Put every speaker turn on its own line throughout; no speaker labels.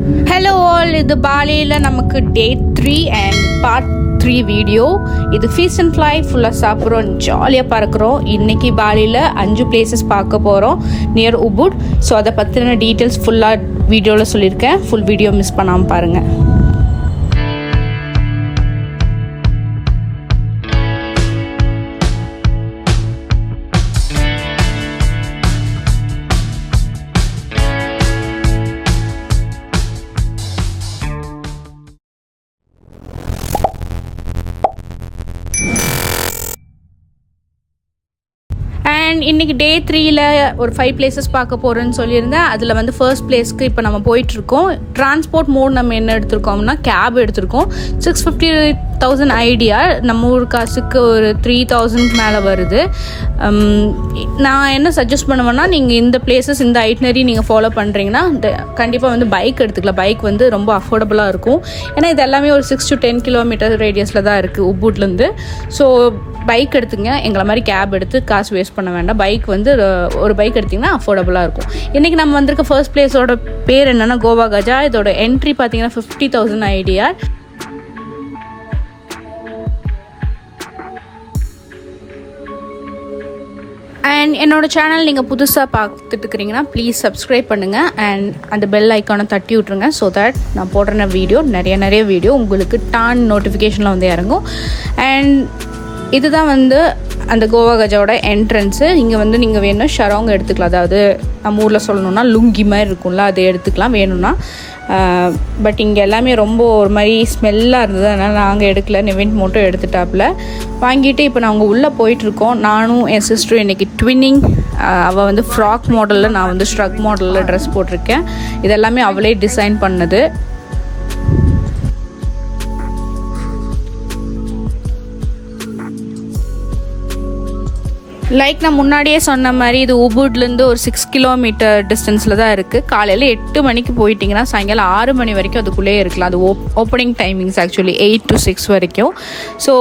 Hello all, இது பாலியில் நமக்கு டே 3 and part 3 video. இது ஃபீஸ் அண்ட் ஃப்ளை ஃபுல்லாக சாப்பிட்றோம், ஜாலியாக பறக்கிறோம். இன்றைக்கி பாலியில் 5 பிளேசஸ் பார்க்க போகிறோம் நியர் உபுட். ஸோ அதை பற்றின டீட்டெயில்ஸ் ஃபுல்லாக வீடியோவில் சொல்லியிருக்கேன். ஃபுல் வீடியோ மிஸ் பண்ணாமல் பாருங்கள். அண்ட் இன்றைக்கி டே 3ல் ஒரு 5 பிளேசஸ் பார்க்க போகிறேன்னு சொல்லியிருந்தேன். அதில் வந்து ஃபர்ஸ்ட் பிளேஸ்க்கு இப்போ நம்ம போயிட்டுருக்கோம். டிரான்ஸ்போர்ட் மோட் நம்ம என்ன எடுத்திருக்கோம்னா கேப் எடுத்திருக்கோம். 650,000 ஐடியா, நம்ம ஊர் காசுக்கு ஒரு 3,000 மேலே வருது. நான் என்ன சஜஸ்ட் பண்ணுவேன்னா, நீங்கள் இந்த பிளேசஸ் இந்த ஐட்னரி நீங்கள் ஃபாலோ பண்ணுறீங்கன்னா கண்டிப்பாக வந்து பைக் எடுத்துக்கலாம். பைக் வந்து ரொம்ப அஃபோர்டபுளாக இருக்கும். ஏன்னா இது எல்லாமே ஒரு 6 to 10 கிலோமீட்டர் ரேடியஸில் தான் இருக்குது உபுட்லேருந்து. ஸோ பைக் எடுத்துங்க. எங்களை மாதிரி கேப் எடுத்து காசு வேஸ்ட் பண்ண வேண்டாம். பைக் வந்து ஒரு பைக் எடுத்திங்கன்னா அஃபோர்டபுளாக இருக்கும். இன்றைக்கி நம்ம வந்திருக்க ஃபர்ஸ்ட் பிளேஸோட பேர் என்னென்னா கோவா கஜா. இதோட என்ட்ரி பார்த்தீங்கன்னா 50,000 ஐடியா. அண்ட் என்னோடய சேனல் நீங்கள் புதுசாக பார்த்துட்டு இருக்கிறீங்கன்னா ப்ளீஸ் சப்ஸ்கிரைப் பண்ணுங்கள் அண்ட் அந்த பெல் ஐக்கானை தட்டி விட்ருங்க. ஸோ தட் நான் போடுற வீடியோ நிறைய வீடியோ உங்களுக்கு நோட்டிஃபிகேஷனில் வந்து இறங்கும். அண்ட் இதுதான் வந்து அந்த கோவா கஜாவோட என்ட்ரன்ஸு. இங்கே வந்து நீங்கள் வேணும் ஷரோங் எடுத்துக்கலாம். அதாவது நம்ம ஊரில் சொல்லணுன்னா லுங்கி மாதிரி இருக்கும்ல, அதை எடுத்துக்கலாம் வேணும்னா. பட் இங்கே எல்லாமே ரொம்ப ஒரு மாதிரி ஸ்மெல்லாக இருந்தது, அதனால் நாங்கள் எடுக்கல. நிவின் மட்டும் எடுத்துட்டாப்புல வாங்கிட்டு இப்போ நாங்கள் உள்ளே போயிட்டுருக்கோம். நானும் என் சிஸ்டரும் இன்றைக்கி ட்வின்னிங். அவள் வந்து ஃப்ராக் மாடலில், நான் வந்து ஸ்ட்ரக் மாடலில் ட்ரெஸ் போட்டிருக்கேன். இதெல்லாமே அவளே டிசைன் பண்ணது. லைக் நான் முன்னாடியே சொன்ன மாதிரி இது உபுட்லேருந்து ஒரு 6 கிலோமீட்டர் டிஸ்டன்ஸில் தான் இருக்குது. காலையில் 8 மணிக்கு போயிட்டிங்கன்னா சாயங்காலம் 6 மணி வரைக்கும் அதுக்குள்ளேயே இருக்கலாம். அது ஓப்பனிங் டைமிங்ஸ் ஆக்சுவலி 8 to 6 வரைக்கும். ஸோ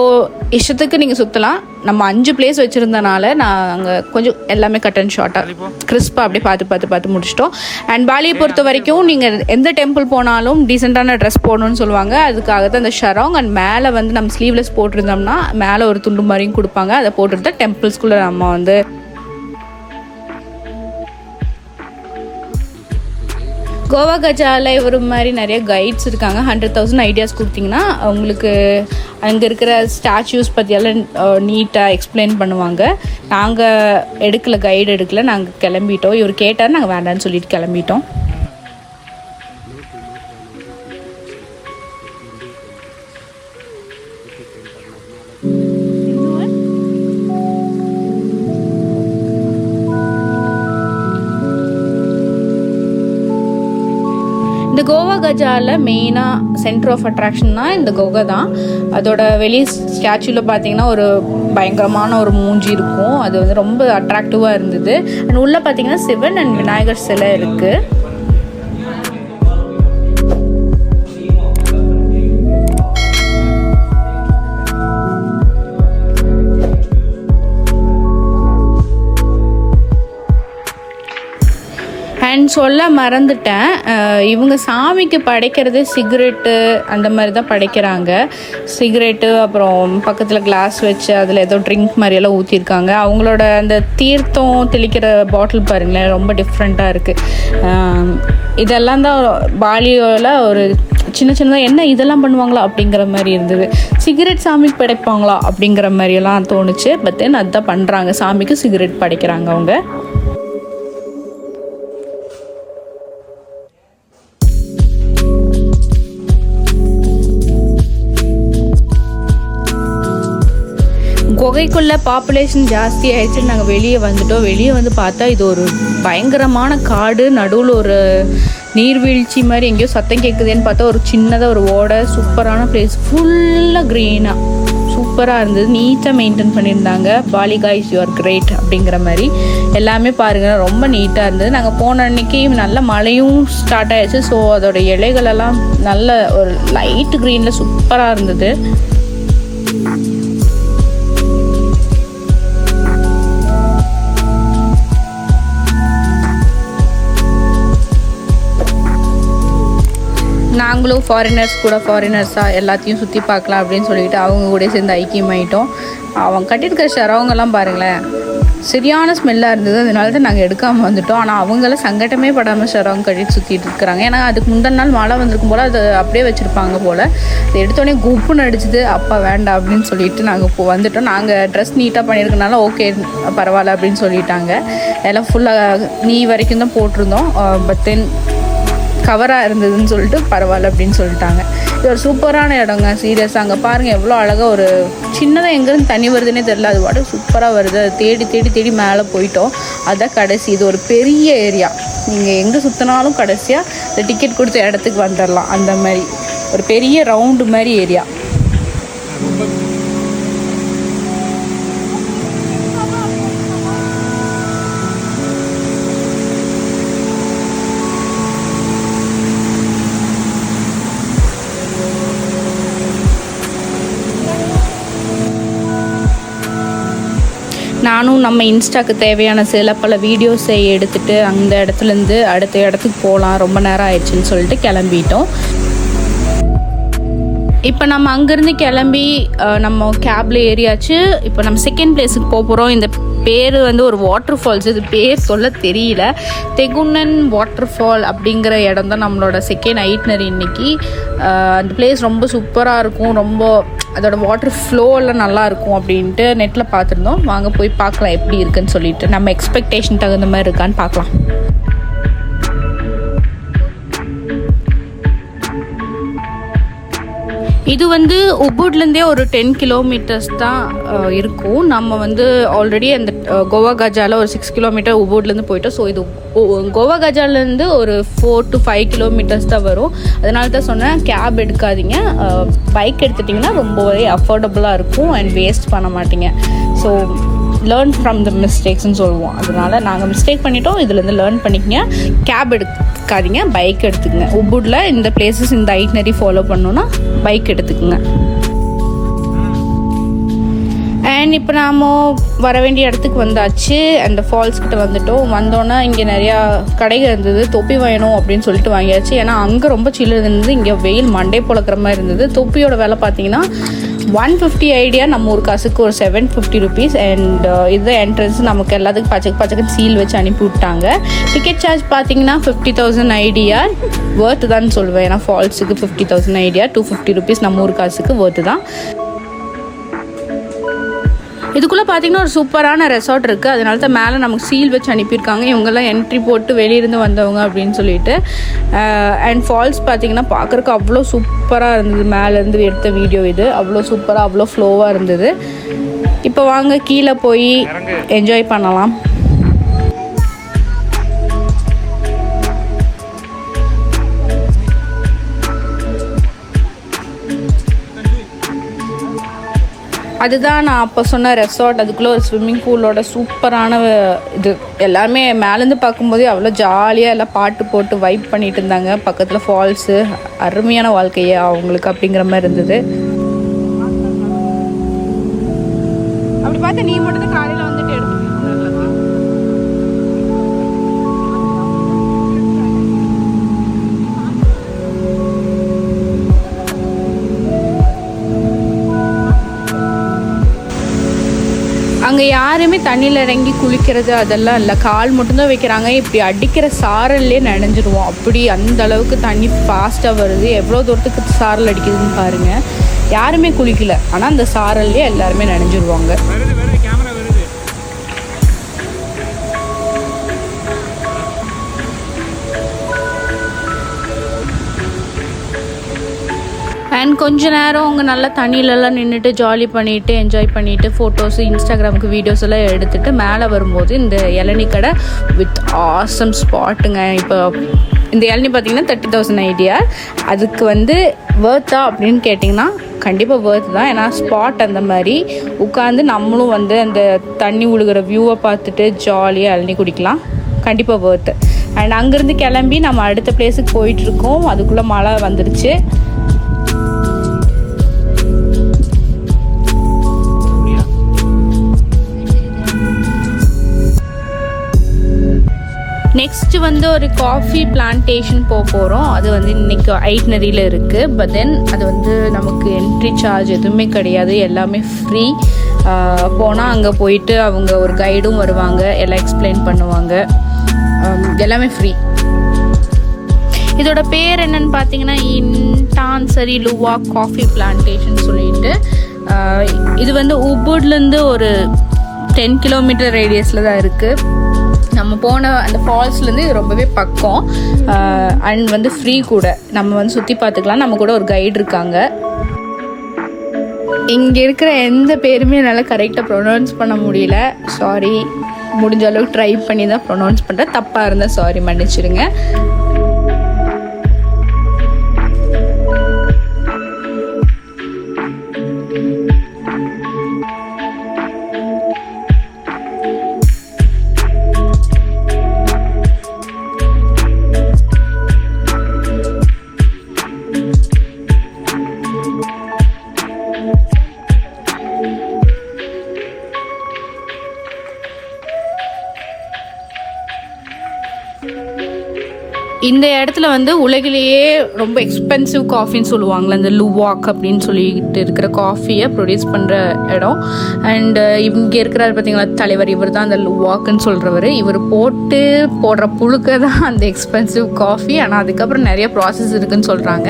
இஷ்டத்துக்கு நீங்கள் சுற்றலாம். நம்ம 5 பிளேஸ் வச்சுருந்தனால நான் அங்கே கொஞ்சம் எல்லாமே கட் அண்ட் ஷார்ட்டாக கிறிஸ்பாக அப்படியே பார்த்து முடிச்சிட்டோம். அண்ட் பாலியை பொறுத்த வரைக்கும் நீங்கள் எந்த டெம்பிள் போனாலும் டீசெண்டான ட்ரெஸ் போடணும்னு சொல்லுவாங்க. அதுக்காக தான் அந்த ஷரோங். அண்ட் மேலே வந்து நம்ம ஸ்லீவ்லெஸ் போட்டிருந்தோம்னா மேலே ஒரு துண்டு மாதிரியும் கொடுப்பாங்க. அதை போட்டுருந்தா டெம்பிள்ஸ்குள்ளே நம்ம வந்து கோவா கஜாவில் ஒரு மாதிரி நிறைய கைட்ஸ் இருக்காங்க. 100,000 ஐடியாஸ் கொடுத்தீங்கன்னா உங்களுக்கு அங்கே இருக்கிற ஸ்டாச்சூஸ் பற்றியெல்லாம் நீட்டாக எக்ஸ்பிளைன் பண்ணுவாங்க. நாங்கள் கைடு எடுக்கல, நாங்கள் கிளம்பிட்டோம். இவர் கேட்டார், நாங்கள் வேண்டான்னு சொல்லிட்டு கிளம்பிட்டோம். இந்த கோவா கஜாவில் மெயினாக சென்டர் ஆஃப் அட்ராக்ஷன்னா இந்த கோகா தான். அதோட வெளி ஸ்டாச்சுவில் பார்த்தீங்கன்னா ஒரு பயங்கரமான ஒரு மூஞ்சி இருக்கும். அது வந்து ரொம்ப அட்ராக்டிவாக இருந்தது. அண்ட் உள்ளே பார்த்தீங்கன்னா சிவன் அண்ட் விநாயகர் சிலை இருக்குது. அண்ட் சொல்ல மறந்துட்டேன், இவங்க சாமிக்கு படைக்கிறது சிகரெட்டு அந்த மாதிரி தான் படைக்கிறாங்க. சிகரெட்டு, அப்புறம் பக்கத்தில் கிளாஸ் வச்சு அதில் ஏதோ ட்ரிங்க் மாதிரியெல்லாம் ஊற்றிருக்காங்க. அவங்களோட அந்த தீர்த்தம் தெளிக்கிற பாட்டில் பாருங்களேன், ரொம்ப டிஃப்ரெண்ட்டாக இருக்குது. இதெல்லாம் தான் பாலியோவில் ஒரு சின்னதாக என்ன இதெல்லாம் பண்ணுவாங்களா அப்படிங்கிற மாதிரி இருந்தது. சிகரெட் சாமிக்கு படைப்பாங்களா அப்படிங்கிற மாதிரியெல்லாம் தோணுச்சு. பட் தென் அதுதான் பண்ணுறாங்க, சாமிக்கு சிகரெட் படைக்கிறாங்க அவங்க. குகைக்குள்ளே பாப்புலேஷன் ஜாஸ்தி ஆகிடுச்சு. நாங்கள் வெளியே வந்துட்டோம். வெளியே வந்து பார்த்தா இது ஒரு பயங்கரமான காடு. நடுவில் ஒரு நீர்வீழ்ச்சி மாதிரி எங்கேயோ சத்தம் கேட்குதுன்னு பார்த்தா ஒரு சின்னதாக ஒரு ஓடை. சூப்பரான பிளேஸ், ஃபுல்லாக க்ரீனாக சூப்பராக இருந்தது. நீட்டாக மெயின்டைன் பண்ணியிருந்தாங்க. பாலி காய்ஸ் யூ ஆர் கிரேட் அப்படிங்கிற மாதிரி எல்லாமே பாருங்கள், ரொம்ப நீட்டாக இருந்தது. நாங்கள் போன அன்னைக்கு நல்ல மழையும் ஸ்டார்ட் ஆகிடுச்சு. ஸோ அதோட இலைகளெல்லாம் நல்ல ஒரு லைட் க்ரீனில் சூப்பராக இருந்தது. நாங்களும் ஃபாரினர்ஸாக எல்லாத்தையும் சுற்றி பார்க்கலாம் அப்படின்னு சொல்லிட்டு அவங்க கூட சேர்ந்து ஐக்கியமாயிட்டோம். அவங்க கட்டியிருக்கிற ஷரவங்கெல்லாம் பாருங்களேன், சரியான ஸ்மெல்லாக இருந்தது. அதனால தான் நாங்கள் எடுக்காமல் வந்துட்டோம். ஆனால் அவங்களாம் சங்கட்டமே படாமல் ஷரவங்க கட்டிட்டு சுற்றிட்டு இருக்கிறாங்க. ஏன்னா அதுக்கு முந்தின நாள் மழை வந்திருக்கும் போல் அதை அப்படியே வச்சுருப்பாங்க போல். அதை எடுத்தோடனே குப்புன்னு அடிச்சுது. அப்பா வேண்டாம் அப்படின்னு சொல்லிட்டு நாங்கள் இப்போ வந்துட்டோம். நாங்கள் ட்ரெஸ் நீட்டாக பண்ணியிருக்கனால ஓகே பரவாயில்ல அப்படின்னு சொல்லிட்டாங்க. எல்லாம் ஃபுல்லாக நீ வரைக்கும் தான் போட்டிருந்தோம். பட் தென் கவராக இருந்ததுன்னு சொல்லிட்டு பரவாயில்ல அப்படின்னு சொல்லிட்டாங்க. இது ஒரு சூப்பரான இடங்க, சீரியஸாக. அங்கே பாருங்கள் எவ்வளோ அழகாக ஒரு சின்னதாக எங்கேருந்து தண்ணி வருதுன்னே தெரில, அது பாட்டு சூப்பராக வருது. அது தேடி தேடி தேடி மேலே போயிட்டோம். அதுதான் கடைசி. இது ஒரு பெரிய ஏரியா, நீங்கள் எங்கே சுற்றினாலும் கடைசியாக இந்த டிக்கெட் கொடுத்த இடத்துக்கு வந்துடலாம். அந்த மாதிரி ஒரு பெரிய ரவுண்டு மாதிரி ஏரியா. நானும் நம்ம இன்ஸ்டாக்கு தேவையான சில பல வீடியோஸை எடுத்துகிட்டு அந்த இடத்துலேருந்து அடுத்த இடத்துக்கு போகலாம், ரொம்ப நேரம் ஆயிடுச்சுன்னு சொல்லிட்டு கிளம்பிட்டோம். இப்போ நம்ம அங்கேருந்து கிளம்பி நம்ம கேபில் ஏறியாச்சு. இப்போ நம்ம செகண்ட் பிளேஸுக்கு போக போகிறோம். இந்த பேர் வந்து ஒரு வாட்டர் ஃபால்ஸ், இது பேர் சொல்ல தெரியல. தெகுன்னன் வாட்டர் ஃபால் அப்படிங்கிற இடம் தான் நம்மளோட செகண்ட் ஐட்னரி இன்னைக்கு. அந்த பிளேஸ் ரொம்ப சூப்பராக இருக்கும், ரொம்ப அதோட வாட்டர் ஃப்ளோவெல்லாம் நல்லாயிருக்கும் அப்படின்ட்டு நெட்டில் பார்த்துருந்தோம். வாங்க போய் பார்க்கலாம் எப்படி இருக்குன்னு சொல்லிட்டு, நம்ம எக்ஸ்பெக்டேஷன் தகுந்த மாதிரி இருக்கான்னு பார்க்கலாம். இது வந்து உபுட்லேருந்தே ஒரு 10 கிலோமீட்டர்ஸ் தான் இருக்கும். நம்ம வந்து ஆல்ரெடி அந்த கோவா கஜாவில் ஒரு 6 கிலோமீட்டர் உபுட்லேருந்து போயிட்டோம். ஸோ இது கோவா கஜாலேருந்து ஒரு 4 to 5 கிலோமீட்டர்ஸ் தான் வரும். அதனால தான் சொன்னேன் கேப் எடுக்காதீங்க, பைக் எடுத்துட்டிங்கன்னா ரொம்பவே அஃபோர்டபுளாக இருக்கும் அண்ட் வேஸ்ட் பண்ண மாட்டீங்க. ஸோ லேர்ன் ஃப்ரம் த மிஸ்டேக்ஸ்ன்னு சொல்லுவோம். அதனால் நாங்கள் மிஸ்டேக் பண்ணிட்டோம், இதுலேருந்து லேர்ன் பண்ணிக்கங்க. கேப் எடுக்காதீங்க, பைக் எடுத்துக்கங்க. உபுட்டில் இந்த பிளேசஸ் இந்த ஐட்னரி ஃபாலோ பண்ணணுன்னா பைக் எடுத்துக்கோங்க. அண்ட் இப்போ நாம் வர வேண்டிய இடத்துக்கு வந்தாச்சு. அந்த ஃபால்ஸ்கிட்ட வந்துட்டோம். வந்தோன்னே இங்கே நிறையா கடைகள் இருந்தது. தொப்பி வேணும் அப்படின்னு சொல்லிட்டு வாங்கியாச்சு. ஏன்னா அங்கே ரொம்ப சில்லு இருந்தது, இங்கே வெயில் மண்டே பொழக்கிற மாதிரி இருந்தது. தொப்பியோட விலை பார்த்தீங்கன்னா 150 ஐடியா, நம்ம ஒரு காசுக்கு ஒரு 750 rupees. அண்ட் இது என்ட்ரன்ஸ் நமக்கு எல்லாத்துக்கும் பச்சைக்கு சீல் வச்சு அனுப்பி விட்டாங்க. டிக்கெட் சார்ஜ் பார்த்தீங்கன்னா 50,000 ஐடியா ஒர்த்து தான் சொல்லுவேன். ஏன்னா ஃபால்ஸுக்கு 50,000 ஐடியா 250 rupees நம்ம ஒரு காசுக்கு ஒர்த்து தான். இதுக்குள்ளே பார்த்தீங்கன்னா ஒரு சூப்பரான ரெசார்ட் இருக்குது. அதனால தான் மேலே நமக்கு சீல் வச்சு அனுப்பியிருக்காங்க, இவங்கெல்லாம் என்ட்ரி போட்டு வெளியிருந்து வந்தவங்க அப்படின்னு சொல்லிட்டு. அண்ட் ஃபால்ஸ் பார்த்தீங்கன்னா பார்க்குறக்கு அவ்வளோ சூப்பராக இருந்தது. மேலேருந்து எடுத்த வீடியோ இது, அவ்வளோ சூப்பராக அவ்வளோ ஃப்ளோவாக இருந்தது. இப்போ வாங்க கீழே போய் என்ஜாய் பண்ணலாம். அதுதான் நான் அப்போ சொன்ன ரெசார்ட். அதுக்குள்ளே ஒரு ஸ்விம்மிங் பூலோட சூப்பரான இது. எல்லாருமே மேலேருந்து பார்க்கும்போதே அவ்வளோ ஜாலியாக எல்லாம் பாட்டு போட்டு வைப் பண்ணிட்டு இருந்தாங்க. பக்கத்தில் ஃபால்ஸு, அருமையான வாழ்க்கையே அவங்களுக்கு அப்படிங்கிற மாதிரி இருந்தது. அப்படி பார்த்தா நீ மட்டும் தான் காலையில் வந்துட்டு எடுத்து அங்கே யாருமே தண்ணியில் இறங்கி குளிக்கிறது அதெல்லாம் இல்லை, கால் மட்டும்தான் வைக்கிறாங்க. இப்படி அடிக்கிற சாரல்லே நனைஞ்சிருவோம். அப்படி அந்த அளவுக்கு தண்ணி ஃபாஸ்ட்டாக வருது. எவ்வளோ தூரத்துக்கு சாரல் அடிக்குதுன்னு பாருங்கள். யாருமே குளிக்கல, ஆனால் அந்த சாரல்லே எல்லாருமே நனைஞ்சிருவாங்க. அண்ட் கொஞ்ச நேரம் அவங்க நல்லா தண்ணியிலலாம் நின்றுட்டு ஜாலி பண்ணிவிட்டு என்ஜாய் பண்ணிவிட்டு ஃபோட்டோஸு இன்ஸ்டாகிராமுக்கு வீடியோஸ் எல்லாம் எடுத்துகிட்டு மேலே வரும்போது இந்த இளநீ கடை வித் ஆசம் ஸ்பாட்டுங்க. இப்போ இந்த இளநீ பார்த்திங்கன்னா 30,000 ஐடியா. அதுக்கு வந்து வேர்த்தா அப்படின்னு கேட்டிங்கன்னா கண்டிப்பாக வேர்த்து தான். ஏன்னா ஸ்பாட் அந்த மாதிரி உட்காந்து நம்மளும் வந்து அந்த தண்ணி உழுகிற வியூவை பார்த்துட்டு ஜாலியாக இளநீ குடிக்கலாம். கண்டிப்பாக வேர்த்து. அண்ட் அங்கேருந்து கிளம்பி நம்ம அடுத்த பிளேஸுக்கு போயிட்டுருக்கோம். அதுக்குள்ளே மழை வந்துடுச்சு. நெக்ஸ்ட் வந்து ஒரு காஃபி பிளான்டேஷன் போகிறோம். அது வந்து இன்னைக்கு ஐட்னரியில் இருக்குது. பட் தென் அது வந்து நமக்கு என்ட்ரி சார்ஜ் எதுவுமே கிடையாது, எல்லாமே ஃப்ரீ. போனால் அங்கே போயிட்டு அவங்க ஒரு கைடும் வருவாங்க, எல்லாம் எக்ஸ்பிளைன் பண்ணுவாங்க, எல்லாமே ஃப்ரீ. இதோட பேர் என்னன்னு பார்த்தீங்கன்னா இன்டான்சரி லுவாக் காஃபி பிளான்டேஷன் சொல்லிட்டு. இது வந்து உபுட்லேருந்து ஒரு 10 கிலோமீட்டர் ரேடியஸில் தான் இருக்குது. நம்ம போன அந்த ஃபால்ஸ்லேருந்து இது ரொம்பவே பக்கம். அண்ட் வந்து ஃப்ரீ கூட, நம்ம வந்து சுற்றி பார்த்துக்கலாம். நம்ம கூட ஒரு கைடு இருக்காங்க. இங்கே இருக்கிற எந்த பேருமே என்னால் கரெக்டாக ப்ரொனவுன்ஸ் பண்ண முடியல, சாரி. முடிஞ்ச அளவுக்கு ட்ரை பண்ணி தான் ப்ரொனவுன்ஸ் பண்ணுறேன். தப்பாக இருந்தால் சாரி, மன்னிச்சிடுங்க. இந்த இடத்துல வந்து உலகிலேயே ரொம்ப எக்ஸ்பென்சிவ் காஃபின்னு சொல்லுவாங்களே, அந்த லுவாக் அப்படின்னு சொல்லிட்டு இருக்கிற காஃபியை ப்ரொடியூஸ் பண்ணுற இடம். அண்டு இங்கே இருக்கிறார் பார்த்தீங்களா தலைவர், இவர் தான் அந்த லுவாக்குன்னு சொல்கிறவர். இவர் போடுற புழுக்க தான் அந்த எக்ஸ்பென்சிவ் காஃபி. ஆனால் அதுக்கப்புறம் நிறைய ப்ராசஸ் இருக்குதுன்னு சொல்கிறாங்க.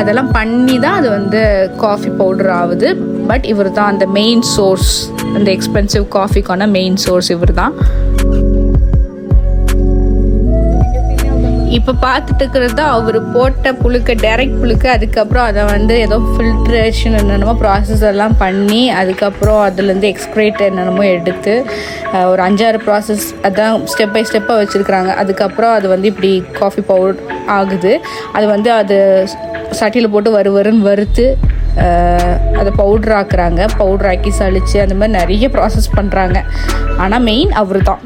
அதெல்லாம் பண்ணி தான் அது வந்து காஃபி பவுடர் ஆகுது. பட் இவர் தான் அந்த மெயின் சோர்ஸ், அந்த எக்ஸ்பென்சிவ் காஃபிக்கான மெயின் சோர்ஸ் இவர் தான். இப்போ பார்த்துட்டு இருக்கிறது தான் அவர் போட்ட புழுக்க, டைரக்ட் புழுக்க. அதுக்கப்புறம் அதை வந்து ஏதோ ஃபில்ட்ரேஷன் என்னென்னமோ ப்ராசஸ் எல்லாம் பண்ணி, அதுக்கப்புறம் அதுலேருந்து எக்ஸ்க்ரேட் என்னென்னமோ எடுத்து ஒரு 5-6 ப்ராசஸ் அதான் ஸ்டெப் பை ஸ்டெப்பாக வச்சுருக்குறாங்க. அதுக்கப்புறம் அது வந்து இப்படி காஃபி பவுடர் ஆகுது. அது வந்து அது சட்டியில் போட்டு வருன்னு வறுத்து அதை பவுட்ரு ஆக்குறாங்க. பவுட்ரு ஆக்கி சளிச்சு அந்த மாதிரி நிறைய ப்ராசஸ் பண்ணுறாங்க. ஆனால் மெயின் அவர் தான்.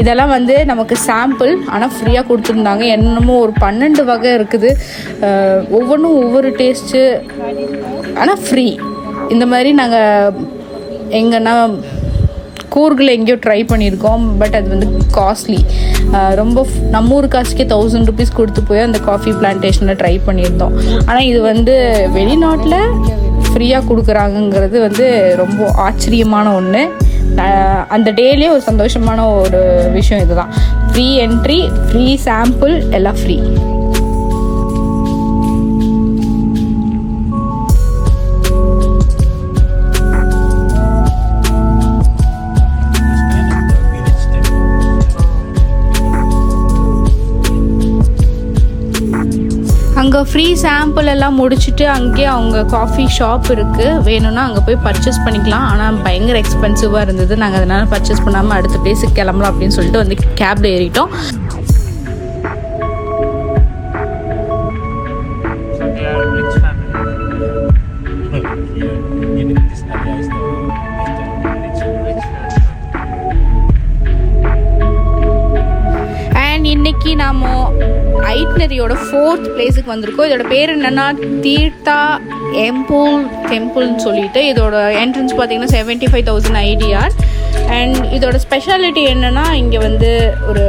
இதெல்லாம் வந்து நமக்கு சாம்பிள், ஆனால் ஃப்ரீயாக கொடுத்துருந்தாங்க. என்னமோ ஒரு 12 வகை இருக்குது, ஒவ்வொன்றும் ஒவ்வொரு டேஸ்ட்டு, ஆனால் ஃப்ரீ. இந்த மாதிரி நாங்கள் எங்கன்னா கூர்கில் எங்கேயோ ட்ரை பண்ணியிருக்கோம். பட் அது வந்து காஸ்ட்லி, ரொம்ப நம்ம ஊர் காசுக்கே 1000 ருபீஸ் கொடுத்து போய் அந்த காஃபி பிளான்டேஷனில் ட்ரை பண்ணியிருந்தோம். ஆனால் இது வந்து வெளிநாட்டில் ஃப்ரீயாக கொடுக்குறாங்கங்கிறது வந்து ரொம்ப ஆச்சரியமான ஒன்று. அந்த டேலேயே ஒரு சந்தோஷமான ஒரு விஷயம் இதுதான். ஃப்ரீ என்ட்ரி, ஃப்ரீ சாம்பிள், எல்லாம் ஃப்ரீ. அங்கே ஃப்ரீ சாம்பிள் எல்லாம் முடிச்சுட்டு அங்கேயே அவங்க காஃபி ஷாப் இருக்குது, வேணும்னா அங்கே போய் பர்ச்சேஸ் பண்ணிக்கலாம். ஆனால் பயங்கர எக்ஸ்பென்சிவாக இருந்தது. நாங்கள் அதனால் பர்ச்சேஸ் பண்ணாமல் அடுத்த பிளேஸுக்கு கிளம்பலாம் அப்படின்னு சொல்லிட்டு வந்து கேபில் ஏறிட்டோம். இன்னைக்கு நாம ஐட்னரியோட 4th பிளேஸுக்கு வந்திருக்கோம். இதோட பேர் என்னன்னா தீர்த்தா டெம்பிள்னு சொல்லிட்டு. இதோட என்ட்ரன்ஸ் பார்த்தீங்கன்னா 75,000 IDR. அண்ட் இதோட ஸ்பெஷாலிட்டி என்னன்னா, இங்கே வந்து ஒரு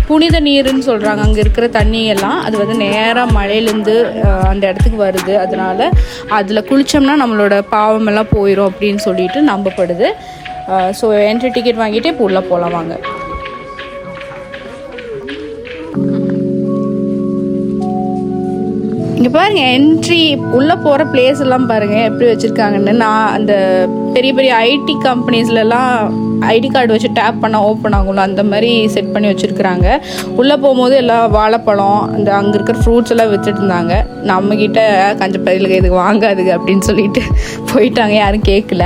புனித நீருன்னு சொல்கிறாங்க. அங்கே இருக்கிற தண்ணியெல்லாம் அது வந்து நேராக மழையிலேருந்து அந்த இடத்துக்கு வருது. அதனால் அதில் குளித்தோம்னா நம்மளோட பாவமெல்லாம் போயிடும் அப்படின்னு சொல்லிட்டு நம்பப்படுது. ஸோ என்ட்ரி டிக்கெட் வாங்கிட்டு இப்போ உள்ளே போகலாம் வாங்க. இங்கே பாருங்கள், என்ட்ரி உள்ளே போகிற பிளேஸ் எல்லாம் பாருங்கள் எப்படி வச்சுருக்காங்கன்னு. நான் அந்த பெரிய பெரிய ஐடி கம்பெனிஸ்லலாம் ஐடி கார்டு வச்சு டேப் பண்ணால் ஓப்பன் ஆகும்ல, அந்த மாதிரி செட் பண்ணி வச்சுருக்குறாங்க. உள்ளே போகும்போது எல்லாம் வாழைப்பழம், அந்த அங்கே இருக்கிற ஃப்ரூட்ஸ் எல்லாம் வச்சுட்டு இருந்தாங்க. நம்மக்கிட்ட கஞ்ச பயிலுக்கு இதுக்கு வாங்காதுங்க அப்படின்னு சொல்லிட்டு போயிட்டாங்க, யாரும் கேட்கல.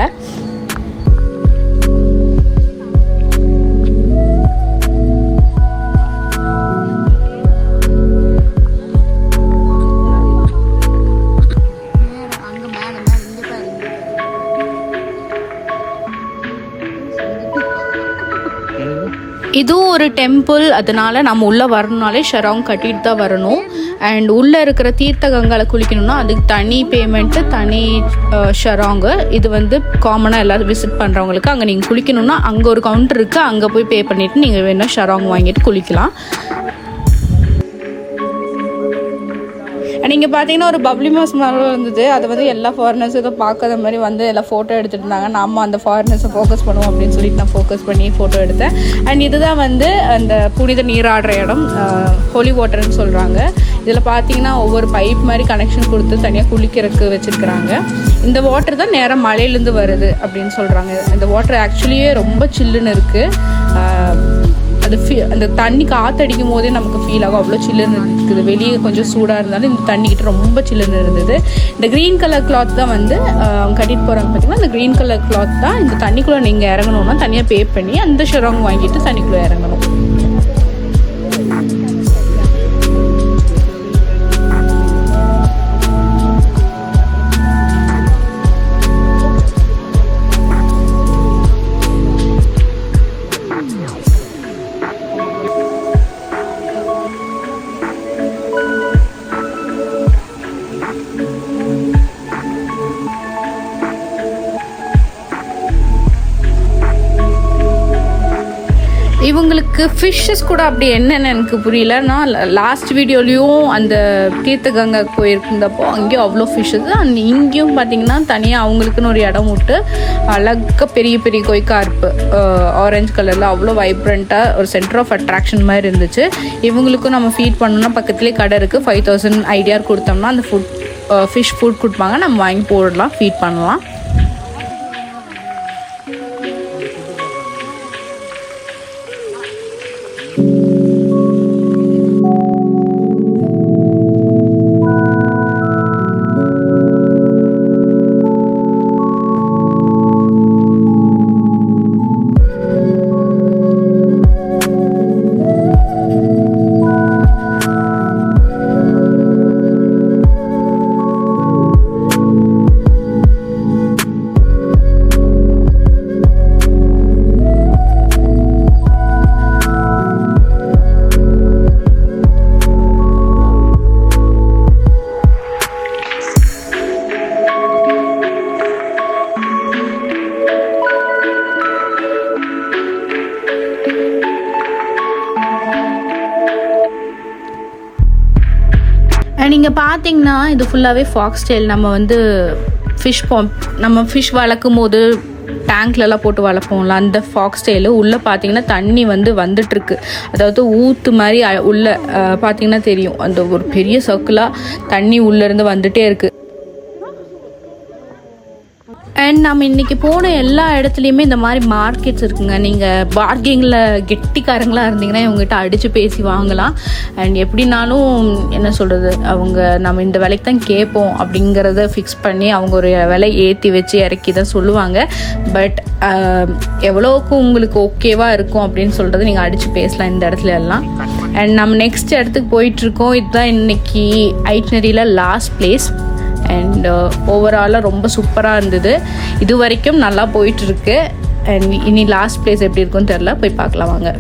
இதுவும் ஒரு டெம்பிள், அதனால நம்ம உள்ளே வரணுனாலே ஷராங் கட்டிட்டு தான் வரணும். அண்ட் உள்ளே இருக்கிற தீர்த்த கங்காவில் குளிக்கணும்னா அதுக்கு தனி பேமெண்ட்டு, தனி ஷராங்கு. இது வந்து காமனாக எல்லோரும் விசிட் பண்ணுறவங்களுக்கு. அங்கே நீங்கள் குளிக்கணும்னா அங்கே ஒரு கவுண்டர் இருக்குது, அங்கே போய் பே பண்ணிவிட்டு நீங்கள் வேணும் ஷராங் வாங்கிட்டு குளிக்கலாம். நீங்கள் பார்த்தீங்கன்னா ஒரு பப்ளி மாஸ் மாதிரி இருந்தது. அதை வந்து எல்லா ஃபாரினர்ஸும் இதை பார்க்காத மாதிரி வந்து எல்லாம் ஃபோட்டோ எடுத்துகிட்டு இருந்தாங்க. நம்ம அந்த ஃபாரினர்ஸை ஃபோக்கஸ் பண்ணுவோம் அப்படின்னு சொல்லிட்டு நான் ஃபோக்கஸ் பண்ணி ஃபோட்டோ எடுத்தேன். அண்ட் இதுதான் வந்து அந்த புனித நீராடுற இடம், ஹோலி வாட்டர்னு சொல்கிறாங்க. இதில் பார்த்தீங்கன்னா ஒவ்வொரு பைப் மாதிரி கனெக்ஷன் கொடுத்து தனியாக குளிக்கிறதுக்கு வச்சுருக்குறாங்க. இந்த வாட்டர் தான் நேராக மலையிலேருந்து வருது அப்படின்னு சொல்கிறாங்க. இந்த வாட்டர் ஆக்சுவலியே ரொம்ப சில்லுன்னு இருக்குது. அது அந்த தண்ணி காற்றடிக்கும் போதே நமக்கு ஃபீல் ஆகும், அவ்வளோ சில்லுன்னு இருக்குது. வெளியே கொஞ்சம் சூடாக இருந்தாலும் இந்த தண்ணிக்கிட்ட ரொம்ப சில்லுன்னு இருந்தது. இந்த க்ரீன் கலர் கிளாத் தான் வந்து அவங்க கட்டிட்டு போகிறாங்க பார்த்தீங்கன்னா, இந்த க்ரீன் கலர் கிளாத் தான் இந்த தண்ணிக்குள்ளே நீங்கள் இறங்கணுன்னா தனியாக பே பண்ணி அந்த ஷெராங் வாங்கிட்டு தண்ணிக்குள்ளே இறங்கணும். இவங்களுக்கு ஃபிஷ்ஷஸ் கூட அப்படி என்னென்னு எனக்கு புரியல. நான் லாஸ்ட் வீடியோலையும் அந்த தீர்த்த கங்கை போயிருந்தப்போ அங்கேயும் அவ்வளோ ஃபிஷ்ஷஸ். அண்ட் இங்கேயும் பார்த்திங்கன்னா தனியாக அவங்களுக்குன்னு ஒரு இடம் விட்டு அழகாக பெரிய பெரிய கொய்கார்ப்பு ஆரஞ்சு கலரில் அவ்வளோ வைப்ரண்ட்டாக ஒரு சென்டர் ஆஃப் அட்ராக்ஷன் மாதிரி இருந்துச்சு. இவங்களுக்கும் நம்ம ஃபீட் பண்ணோம்னா பக்கத்துலேயே கடை இருக்குது. 5000 ஐடியார் கொடுத்தோம்னா அந்த ஃபிஷ் ஃபுட் கொடுப்பாங்க, நம்ம வாங்கி போடலாம், ஃபீட் பண்ணலாம். நீங்கள் பார்த்தீங்கன்னா இது ஃபுல்லாகவே ஃபாக்ஸ் டெயில். நம்ம வந்து நம்ம ஃபிஷ் வளர்க்கும் போது டேங்க்லலாம் போட்டு வளர்ப்போம்ல, அந்த ஃபாக்ஸ் டெயிலு உள்ளே பார்த்தீங்கன்னா தண்ணி வந்துட்டுருக்கு. அதாவது ஊற்று மாதிரி உள்ளே பார்த்தீங்கன்னா தெரியும், அந்த ஒரு பெரிய சர்க்கிளாக தண்ணி உள்ளேருந்து வந்துகிட்டே இருக்குது. அண்ட் நம்ம இன்றைக்கி போன எல்லா இடத்துலையுமே இந்த மாதிரி மார்க்கெட்ஸ் இருக்குங்க. நீங்கள் பார்கெனிங்கில் கெட்டிக்காரங்களாக இருந்தீங்கன்னா இவங்ககிட்ட அடித்து பேசி வாங்கலாம். அண்ட் எப்படின்னாலும் என்ன சொல்கிறது, நம்ம இந்த விலைக்கு தான் கேட்போம் அப்படிங்கிறத ஃபிக்ஸ் பண்ணி அவங்க ஒரு விலை ஏற்றி வச்சு இறக்கி தான் சொல்லுவாங்க. பட் எவ்வளோக்கு உங்களுக்கு ஓகேவாக இருக்கும் அப்படின்னு சொல்கிறது நீங்கள் அடித்து பேசலாம் இந்த இடத்துல எல்லாம். அண்ட் நம்ம நெக்ஸ்ட் இடத்துக்கு போயிட்டுருக்கோம். இதுதான் இன்றைக்கி ஐட்னரியில் லாஸ்ட் பிளேஸ். அண்ட் ஓவராலாக ரொம்ப சூப்பராக இருந்தது. இது வரைக்கும் நல்லா போயிட்டுருக்கு. அண்ட் இனி லாஸ்ட் பிளேஸ் எப்படி இருக்குன்னு தெரில, போய் பார்க்கலாம் வாங்க.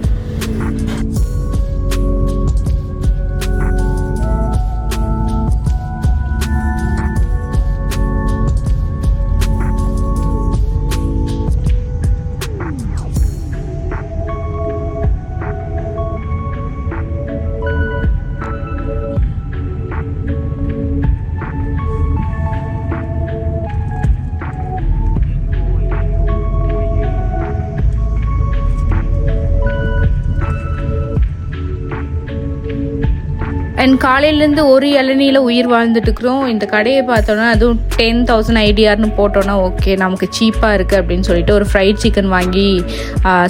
அண்ட் காலையிலேருந்து ஒரு இளநியில் உயிர் வாழ்ந்துட்டுருக்குறோம். இந்த கடையை பார்த்தோன்னா அதுவும் 10,000 ஐடியார்னு போட்டோன்னா ஓகே நமக்கு சீப்பாக இருக்குது அப்படின்னு சொல்லிட்டு ஒரு ஃப்ரைட் சிக்கன் வாங்கி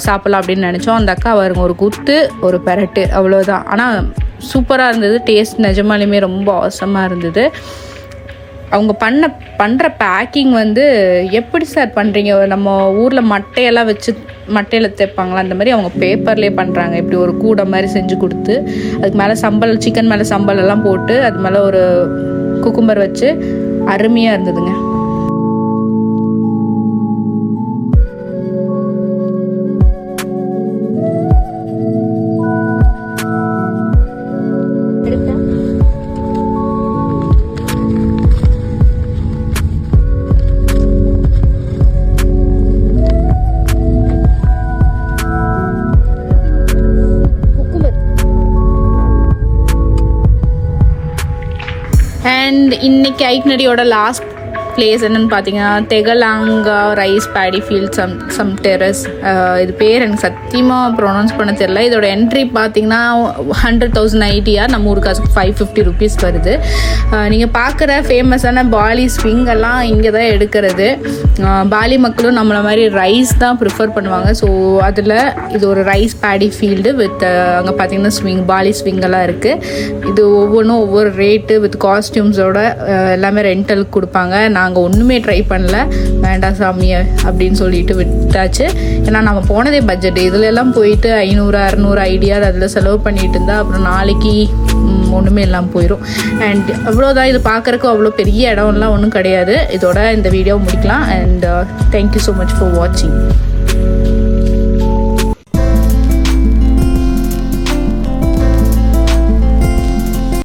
சாப்பிட்லாம் அப்படின்னு நினச்சோம். அந்த அக்கா வருங்க ஒரு குத்து ஒரு பெரட்டு அவ்வளோதான். ஆனால் சூப்பராக இருந்தது. டேஸ்ட் நிஜமாலுமே ரொம்ப அவசரமாக இருந்தது. அவங்க பண்ணுற பேக்கிங் வந்து எப்படி சார் பண்ணுறீங்க? நம்ம ஊரில் மட்டையில் தைப்பாங்களா, அந்த மாதிரி அவங்க பேப்பர்லேயே பண்ணுறாங்க. இப்படி ஒரு கூடை மாதிரி செஞ்சு கொடுத்து அதுக்கு மேலே சிக்கன் மேலே சம்பல் எல்லாம் போட்டு அது மேலே ஒரு குக்கும்பர் வச்சு அருமையாக இருந்ததுங்க. அண்ட் இன்னைக்கு ஐக்னடியோட லாஸ்ட் பிளேஸ் என்னன்னு பார்த்தீங்கன்னா Tegalalang rice paddy field some terrace. இது பேர் எனக்கு சத்தியமாக ப்ரொனவுன்ஸ் பண்ண தெரியல. இதோட என்ட்ரி பார்த்தீங்கன்னா 100,000 ஐடியா, நம்ம ஊருக்கு 550 rupees வருது. நீங்கள் பார்க்குற ஃபேமஸான பாலி ஸ்விங் எல்லாம் இங்கே தான் எடுக்கிறது. பாலி மக்களும் நம்மளை மாதிரி ரைஸ் தான் ப்ரிஃபர் பண்ணுவாங்க. ஸோ அதில் இது ஒரு ரைஸ் பேடி ஃபீல்டு வித் அங்கே பார்த்தீங்கன்னா பாலி ஸ்விங்கெல்லாம் இருக்குது. இது ஒவ்வொன்றும் ஒவ்வொரு ரேட்டு வித் காஸ்டியூம்ஸோட எல்லாமே ரெண்டலுக்கு கொடுப்பாங்க. நாங்கள் ஒன்றுமே ட்ரை பண்ணல, வேண்டாம் சாமியை அப்படின்னு சொல்லிட்டு விட்டாச்சு. ஏன்னா நம்ம போனதே பட்ஜெட், இதுல எல்லாம் போயிட்டு 500-600 ஐடியா அதில் செலவு பண்ணிட்டு இருந்தால் அப்புறம் நாளைக்கு ஒன்றுமே எல்லாம் போயிடும். அண்ட் அவ்வளோதான், இது பார்க்குறக்கு அவ்வளோ பெரிய இடம்லாம் ஒன்றும் கிடையாது. இதோட இந்த வீடியோ முடிக்கலாம். And thank you so much for வாட்சிங்.